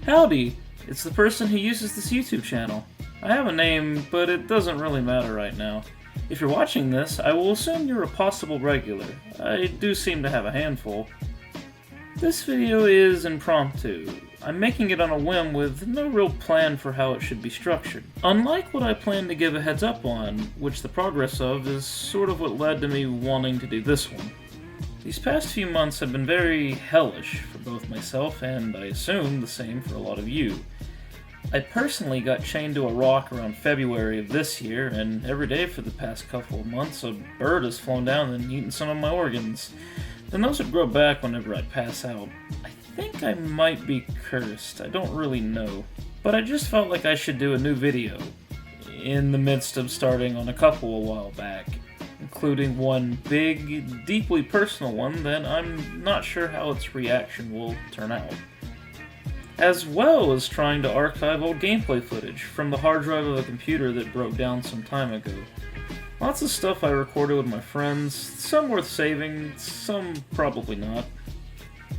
Howdy, it's the person who uses this YouTube channel. I have a name, but it doesn't really matter right now. If you're watching this, I will assume you're a possible regular. I do seem to have a handful. This video is impromptu. I'm making it on a whim with no real plan for how it should be structured. Unlike what I planned to give a heads up on, which the progress of is sort of what led to me wanting to do this one. These past few months have been very hellish for both myself and, I assume, the same for a lot of you. I personally got chained to a rock around February of this year, and every day for the past couple of months a bird has flown down and eaten some of my organs. Then those would grow back whenever I pass out. I think I might be cursed, I don't really know. But I just felt like I should do a new video, in the midst of starting on a couple a while back, including one big, deeply personal one that I'm not sure how its reaction will turn out. As well as trying to archive old gameplay footage from the hard drive of a computer that broke down some time ago. Lots of stuff I recorded with my friends, some worth saving, some probably not.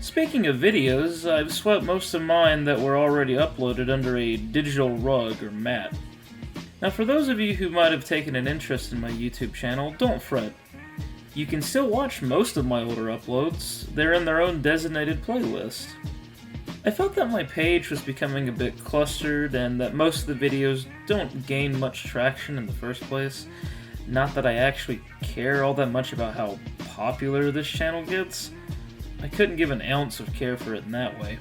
Speaking of videos, I've swept most of mine that were already uploaded under a digital rug or mat. Now for those of you who might have taken an interest in my YouTube channel, don't fret. You can still watch most of my older uploads, they're in their own designated playlist. I felt that my page was becoming a bit clustered and that most of the videos don't gain much traction in the first place. Not that I actually care all that much about how popular this channel gets. I couldn't give an ounce of care for it in that way.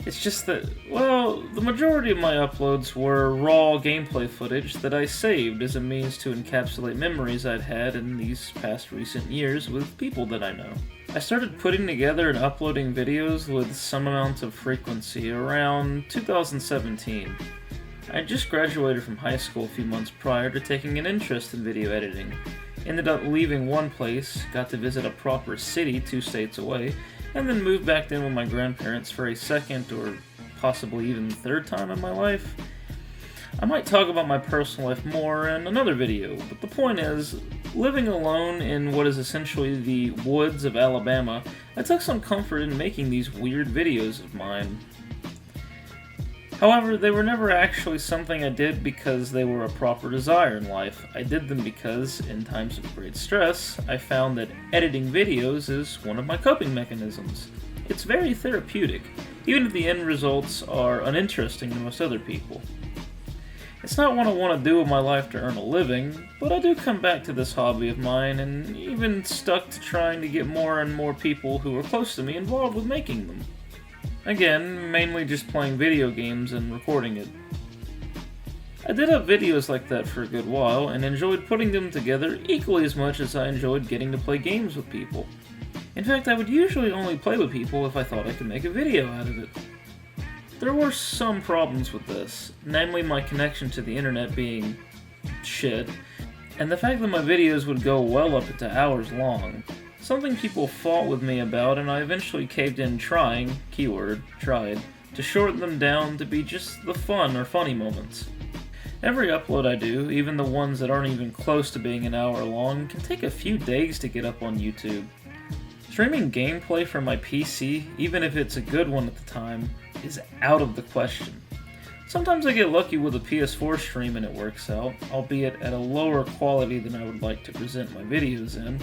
It's just that, well, the majority of my uploads were raw gameplay footage that I saved as a means to encapsulate memories I'd had in these past recent years with people that I know. I started putting together and uploading videos with some amount of frequency around 2017. I just graduated from high school a few months prior to taking an interest in video editing. Ended up leaving one place, got to visit a proper city 2 states away, and then moved back in with my grandparents for a second or possibly even third time in my life. I might talk about my personal life more in another video, but the point is, living alone in what is essentially the woods of Alabama, I took some comfort in making these weird videos of mine. However, they were never actually something I did because they were a proper desire in life. I did them because, in times of great stress, I found that editing videos is one of my coping mechanisms. It's very therapeutic, even if the end results are uninteresting to most other people. It's not what I want to do with my life to earn a living, but I do come back to this hobby of mine and even stuck to trying to get more and more people who are close to me involved with making them. Again, mainly just playing video games and recording it. I did have videos like that for a good while, and enjoyed putting them together equally as much as I enjoyed getting to play games with people. In fact, I would usually only play with people if I thought I could make a video out of it. There were some problems with this, namely my connection to the internet being shit, and the fact that my videos would go well up into hours long. Something people fought with me about, and I eventually caved in trying, keyword, tried, to shorten them down to be just the fun or funny moments. Every upload I do, even the ones that aren't even close to being an hour long, can take a few days to get up on YouTube. Streaming gameplay from my PC, even if it's a good one at the time, is out of the question. Sometimes I get lucky with a PS4 stream and it works out, albeit at a lower quality than I would like to present my videos in.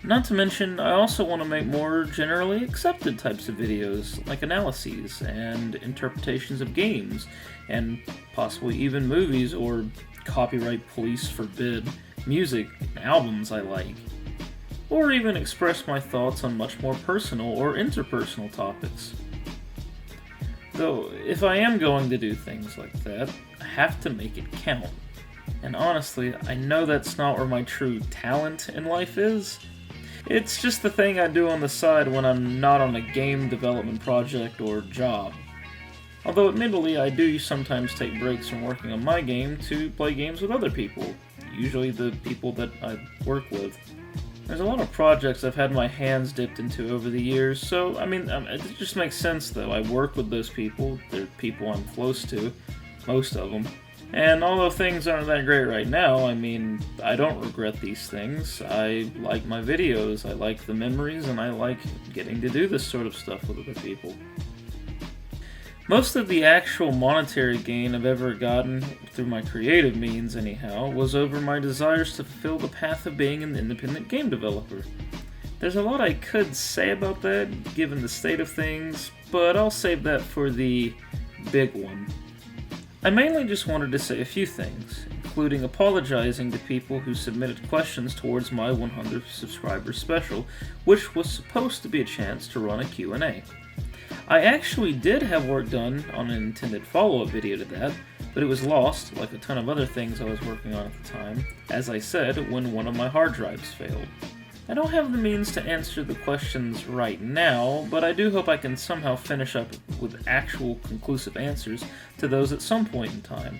Not to mention, I also want to make more generally accepted types of videos, like analyses and interpretations of games, and possibly even movies or copyright police forbid music and albums I like. Or even express my thoughts on much more personal or interpersonal topics. Though, if I am going to do things like that, I have to make it count. And honestly, I know that's not where my true talent in life is. It's just the thing I do on the side when I'm not on a game development project or job. Although admittedly, I do sometimes take breaks from working on my game to play games with other people, usually the people that I work with. There's a lot of projects I've had my hands dipped into over the years, so it just makes sense though. I work with those people, they're people I'm close to, most of them. And although things aren't that great right now, I mean, I don't regret these things. I like my videos, I like the memories, and I like getting to do this sort of stuff with other people. Most of the actual monetary gain I've ever gotten, through my creative means anyhow, was over my desires to fulfill the path of being an independent game developer. There's a lot I could say about that, given the state of things, but I'll save that for the big one. I mainly just wanted to say a few things, including apologizing to people who submitted questions towards my 100 subscribers special, which was supposed to be a chance to run a Q&A. I actually did have work done on an intended follow-up video to that, but it was lost, like a ton of other things I was working on at the time, as I said, when one of my hard drives failed. I don't have the means to answer the questions right now, but I do hope I can somehow finish up with actual conclusive answers to those at some point in time.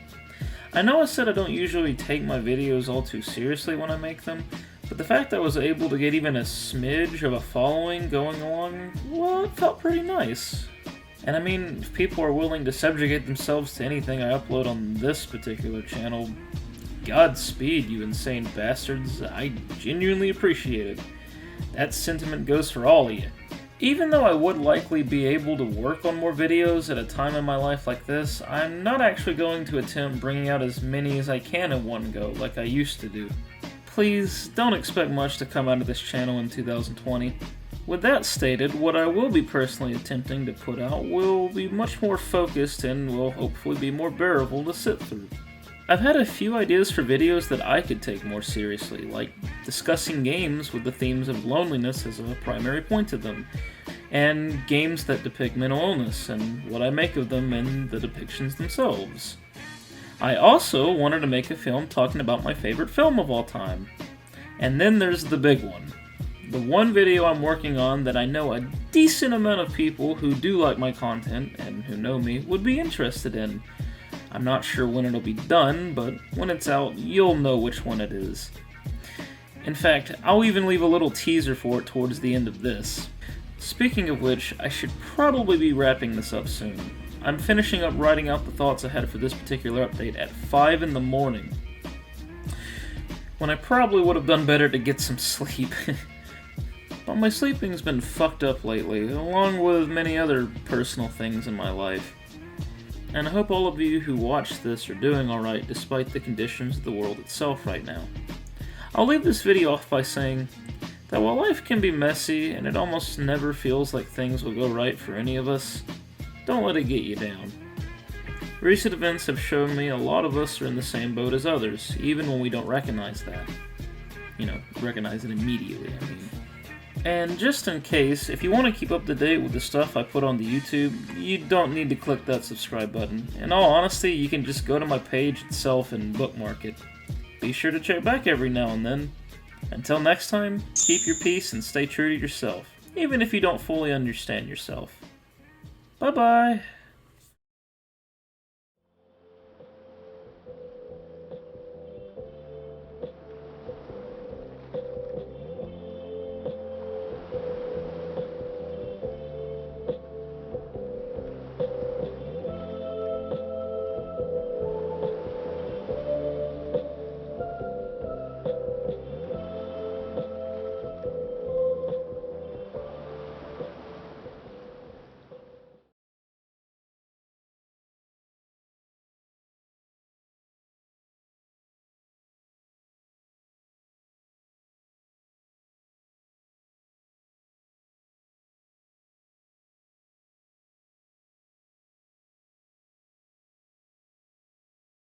I know I said I don't usually take my videos all too seriously when I make them, but the fact I was able to get even a smidge of a following going along, well, it felt pretty nice. And I mean, if people are willing to subjugate themselves to anything I upload on this particular channel, Godspeed, you insane bastards. I genuinely appreciate it. That sentiment goes for all of you. Even though I would likely be able to work on more videos at a time in my life like this, I'm not actually going to attempt bringing out as many as I can in one go, like I used to do. Please don't expect much to come out of this channel in 2020. With that stated, what I will be personally attempting to put out will be much more focused and will hopefully be more bearable to sit through. I've had a few ideas for videos that I could take more seriously, like discussing games with the themes of loneliness as a primary point to them, and games that depict mental illness and what I make of them and the depictions themselves. I also wanted to make a film talking about my favorite film of all time. And then there's the big one. The one video I'm working on that I know a decent amount of people who do like my content and who know me would be interested in. I'm not sure when it'll be done, but when it's out, you'll know which one it is. In fact, I'll even leave a little teaser for it towards the end of this. Speaking of which, I should probably be wrapping this up soon. I'm finishing up writing out the thoughts I had for this particular update at 5 in the morning, when I probably would have done better to get some sleep. But my sleeping's been fucked up lately, along with many other personal things in my life. And I hope all of you who watch this are doing alright despite the conditions of the world itself right now. I'll leave this video off by saying that while life can be messy and it almost never feels like things will go right for any of us, don't let it get you down. Recent events have shown me a lot of us are in the same boat as others, even when we don't recognize that. Recognize it immediately, I mean. And just in case, if you want to keep up to date with the stuff I put on the YouTube, you don't need to click that subscribe button. In all honesty, you can just go to my page itself and bookmark it. Be sure to check back every now and then. Until next time, keep your peace and stay true to yourself, even if you don't fully understand yourself. Bye-bye.